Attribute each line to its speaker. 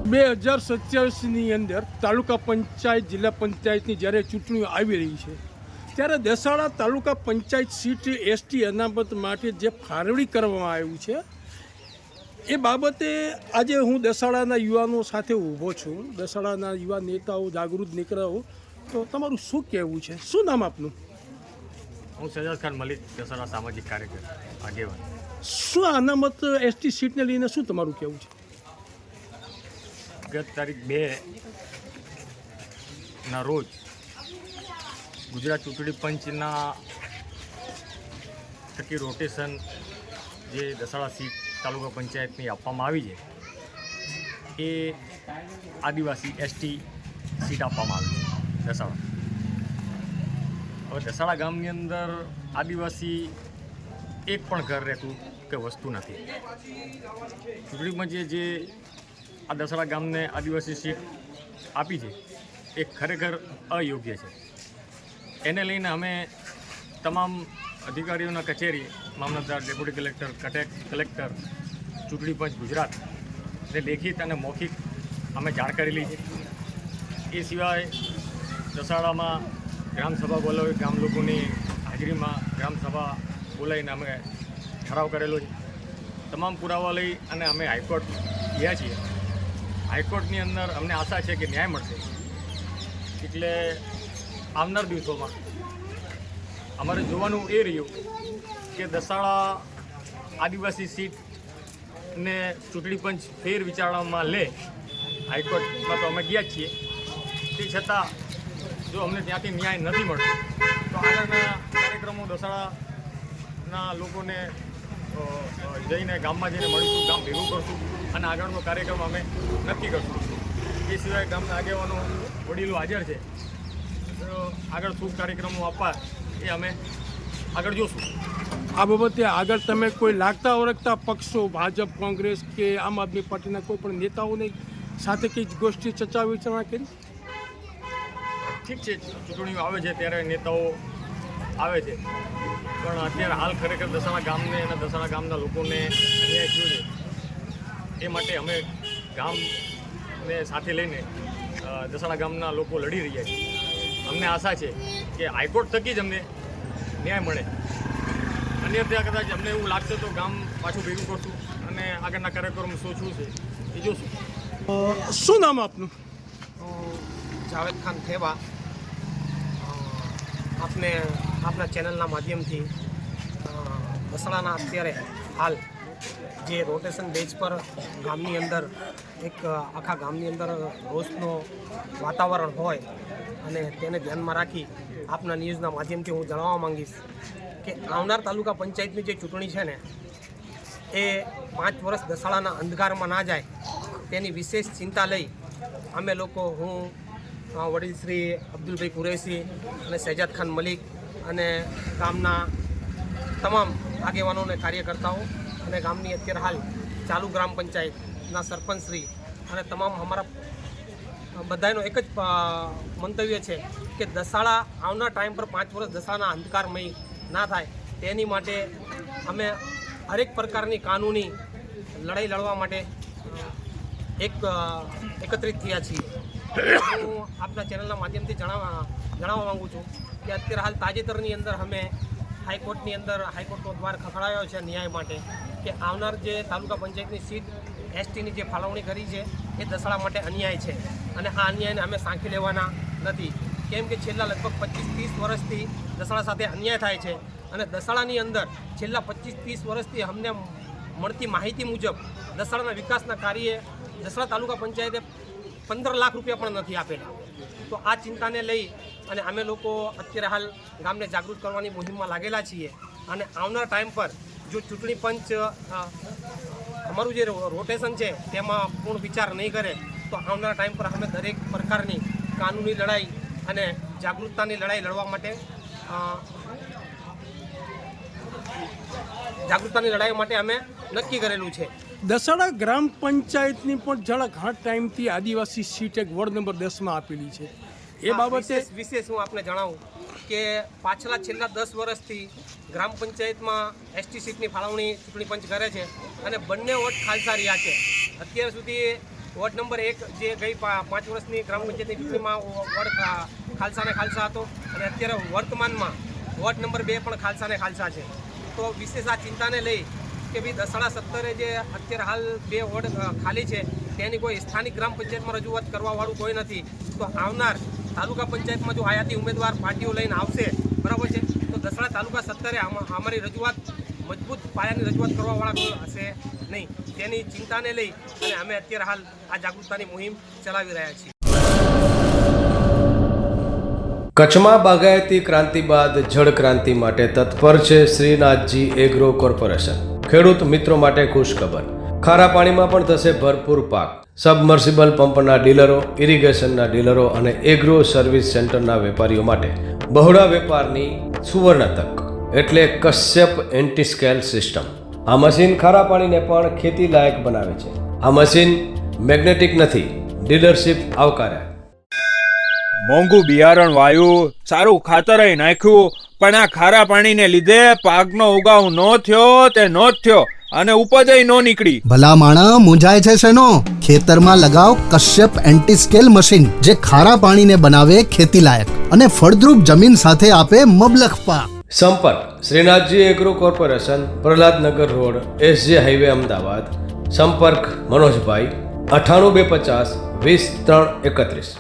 Speaker 1: 2027ની અંદર તાલુકા પંચાયત જિલ્લા પંચાયતની જ્યારે ચૂંટણીઓ આવી રહી છે ત્યારે દસાડા તાલુકા પંચાયત સીટ એસટી અનામત માટે જે ફાળવણી કરવામાં આવ્યું છે એ બાબતે આજે હું દસાડાના યુવાનો સાથે ઊભો છું. દસાડાના યુવા નેતાઓ જાગૃત નીકળાઓ, તો તમારું શું કહેવું છે? શું નામ આપનું?
Speaker 2: હું સૈયદ ખાન મલિક, દસાડા સામાજિક કાર્યકર આગેવાન.
Speaker 1: શું અનામત એસટી સીટને લઈને શું તમારું કહેવું છે?
Speaker 2: ગત તારીખ 2 ના રોજ ગુજરાત ચૂંટણી પંચના થકી રોટેશન જે દસાડા સીટ તાલુકા પંચાયતની આપવામાં આવી છે એ આદિવાસી એસટી સીટ આપવામાં આવી છે દસાડા. હવે દસાડા ગામની અંદર આદિવાસી એક પણ ઘર રહેતું કે વસ્તુ નથી. ચૂંટણી પંચે જે આ દસાડા ગામને આદિવાસી સીટ આપી છે એ ખરેખર અયોગ્ય છે. એને લઈને અમે તમામ અધિકારીઓના કચેરી, મામલતદાર, ડેપ્યુટી કલેક્ટર, કલેક્ટર, ચૂંટણી પંચ ગુજરાતને લેખિત અને મૌખિક અમે જાણ કરેલી છે. એ સિવાય દસાડામાં ગ્રામસભા બોલાવી ગામ લોકોની હાજરીમાં ગ્રામસભા બોલાવીને અમે ઠરાવ કરેલો છે. તમામ પુરાવા લઈ અને અમે હાઈકોર્ટ ગયા છીએ. હાઈકોર્ટની અંદર અમને આશા છે કે ન્યાય મળશે. એટલે આવનાર દિવસોમાં અમારે જોવાનું એ રહ્યું કે દસાડા આદિવાસી સીટને ચૂંટણી પંચ ફેર વિચારણામાં લે. હાઈકોર્ટમાં તો અમે ગયા જ છીએ. તે છતાં જો અમને ત્યાંથી ન્યાય નથી મળતો તો આગળના કાર્યક્રમો દસાડાના લોકોને જઈને ગામમાં જઈને મળીશું, ગામ ભેગું કરશું અને આગળનો કાર્યક્રમ અમે નક્કી કરશું. એ સિવાય ગામના આગેવાનો, વડીલો હાજર છે, આગળ શું કાર્યક્રમો આપવા એ અમે આગળ જોશું.
Speaker 1: આ બાબતે આગળ તમે કોઈ લાગતા ઓળખતા પક્ષો, ભાજપ, કોંગ્રેસ કે આમ આદમી પાર્ટીના કોઈ પણ નેતાઓની સાથે કંઈ ગોષ્ઠી ચર્ચા વિચારણા કરી?
Speaker 2: ઠીક છે, ચૂંટણીઓ આવે છે ત્યારે નેતાઓ આવે છે, પણ અત્યારે હાલ ખરેખર દસાડા ગામને અને દસાડા ગામના લોકોને અન્યાય થયો છે. એ માટે અમે ગામને સાથે લઈને દસાડા ગામના લોકો લડી રહ્યા છીએ. અમને આશા છે કે હાઈકોર્ટ થકી જ અમને ન્યાય મળે. અન્યથા કદાચ અમને એવું લાગશે તો ગામ પાછું ભેગું કરશું અને આગળના કાર્યક્રમ શું છે એ જોશું.
Speaker 1: શું નામ આપનું?
Speaker 3: જાવેદ ખાન થેવા. આપના ચેનલના માધ્યમથી દસાડાના અત્યારે હાલ જે રોટેશન બેઝ પર ગામની અંદર આખા ગામની અંદર રોષનો વાતાવરણ હોય અને તેને ધ્યાનમાં રાખી આપના ન્યૂઝના માધ્યમથી હું જણાવવા માંગીશ કે આવનાર તાલુકા પંચાયતની જે ચૂંટણી છે ને એ 5 વર્ષ દસાડાના અંધકારમાં ના જાય તેની વિશેષ ચિંતા લઈ અમે લોકો, હું, વડીલ શ્રી અબ્દુલભાઈ કુરેશી અને સૈયદ ખાન મલિક અને ગામના તમામ આગેવાનો અને કાર્યકર્તાઓ અને ગામની અત્યારે હાલ ચાલુ ગ્રામ પંચાયતના સરપંચશ્રી અને તમામ અમારા બધાનો એક જ મંતવ્ય છે કે દસાડા આવનાર ટાઈમ પર 5 વર્ષ દસાડાના અંધકારમય ના થાય તેની માટે અમે હરેક પ્રકારની કાનૂની લડાઈ લડવા માટે એકત્રિત થયા છીએ. હું આપના ચેનલના માધ્યમથી જણાવવા માગું છું કે અત્યારે હાલ તાજેતરની અંદર અમે હાઈકોર્ટનો દ્વાર ખખડાયો છે ન્યાય માટે કે આવનાર જે તાલુકા પંચાયતની સીટ એસટીની જે ફાળવણી કરી છે એ દસાડા માટે અન્યાય છે અને આ અન્યાયને અમે સાંખી લેવાના નથી. કેમ કે છેલ્લા લગભગ 25-30 વર્ષથી દસાડા સાથે અન્યાય થાય છે અને દસાડાની અંદર છેલ્લા 25-30 વર્ષથી અમને મળતી માહિતી મુજબ દસાડાના વિકાસના કાર્યે દસાડા તાલુકા પંચાયતે 15 લાખ રૂપિયા પણ નથી આપેલા. તો આ ચિંતાને લઈ અને અમે લોકો અત્યારે હાલ ગામને જાગૃત કરવાની મુહિમમાં લાગેલા છીએ અને આવનાર ટાઈમ પર જો ચૂંટણી પંચ અમારું જે રોટેશન છે તેમાં પૂર્ણ વિચાર નહીં કરે તો આવનાર ટાઈમ પર અમે દરેક પ્રકારની કાનૂની લડાઈ અને જાગૃતતાની લડાઈ લડવા માટે અમે નક્કી કરેલું છે.
Speaker 1: દસાડા ગ્રામ પંચાયતની પણ ઘણા ટાઈમથી આદિવાસી સીટ એક વોર્ડ નંબર 10માં આપેલી છે. એ બાબતે
Speaker 3: વિશેષ હું આપને જણાવું કે છેલ્લા 10 વર્ષથી ગ્રામ પંચાયતમાં એસટી સીટની ફાળવણી ચૂંટણી પંચ કરે છે અને બંને વોટ ખાલસા રહ્યા છે. અત્યાર સુધી વોર્ડ નંબર 1 જે ગઈ 5 વર્ષની ગ્રામ પંચાયતની ચૂંટણીમાં વોર્ડ ખાલસાને ખાલસા હતો અને અત્યારે વર્તમાનમાં વોર્ડ નંબર 2 પણ ખાલસાને ખાલસા છે. તો વિશેષ આ ચિંતાને લઈ કે ભાઈ દસાડા 17 જે અત્યારે હાલ 2 વોર્ડ ખાલી છે તેની કોઈ સ્થાનિક ગ્રામ પંચાયતમાં રજૂઆત કરવાવાળું કોઈ નથી. તો આવનાર તાલુકા પંચાયતમાં જો આયાતી ઉમેદવાર પાર્ટીઓ લઈને આવશે, બરાબર છે, તો દસાડા તાલુકા 17 અમારી રજૂઆત મજબૂત પાયાની રજૂઆત કરવાવાળા કોઈ હશે નહીં. તેની ચિંતાને લઈ અને અમે અત્યારે હાલ આ જાગૃતતાની મુહિમ ચલાવી રહ્યા છીએ.
Speaker 4: કચ્છમાં બાગાયતી ક્રાંતિ બાદ જળ ક્રાંતિ માટે તત્પર છે શ્રીનાથજી એગ્રો કોર્પોરેશન. ખેડૂત મિત્રો માટે ખુશખબર, ખારા પાણીમાં પણ થશે ભરપૂર પાક. સબમર્સિબલ પંપના ડીલરો, ઇરિગેશનના ડીલરો અને એગ્રો સર્વિસ સેન્ટરના વેપારીઓ માટે બહોળા વેપારની સુવર્ણ તક એટલે કશ્યપ એન્ટીસ્કેલ સિસ્ટમ. આ મશીન ખારા પાણીને પણ ખેતી લાયક બનાવે છે. આ મશીન મેગ્નેટિક નથી, ડીલરશીપ આવકાર્યા.
Speaker 5: મોંઘું બિયારણ વાયું, સારું ખાતર નાખ્યું, પણ આ ખારા પાણીને લીધે પાકનો ઉગાવ નો થયો તે નો જ થયો અને ઉપજ નો નીકળી.
Speaker 6: ભલા માણા મૂંઝાય છે શેનો? ખેતરમાં લગાવ કશ્યપ એન્ટીસ્કેલ મશીન, જે ખારા પાણીને બનાવે ખેતી લાયક અને ફળદ્રુપ જમીન સાથે આપે મબલખ પાક.
Speaker 4: સંપર્ક Shrinathji agro corporation, Prahlad Nagar road, SJ highway, Ahmedabad. સંપર્ક મનોજભાઈ 98 250 20 3 31.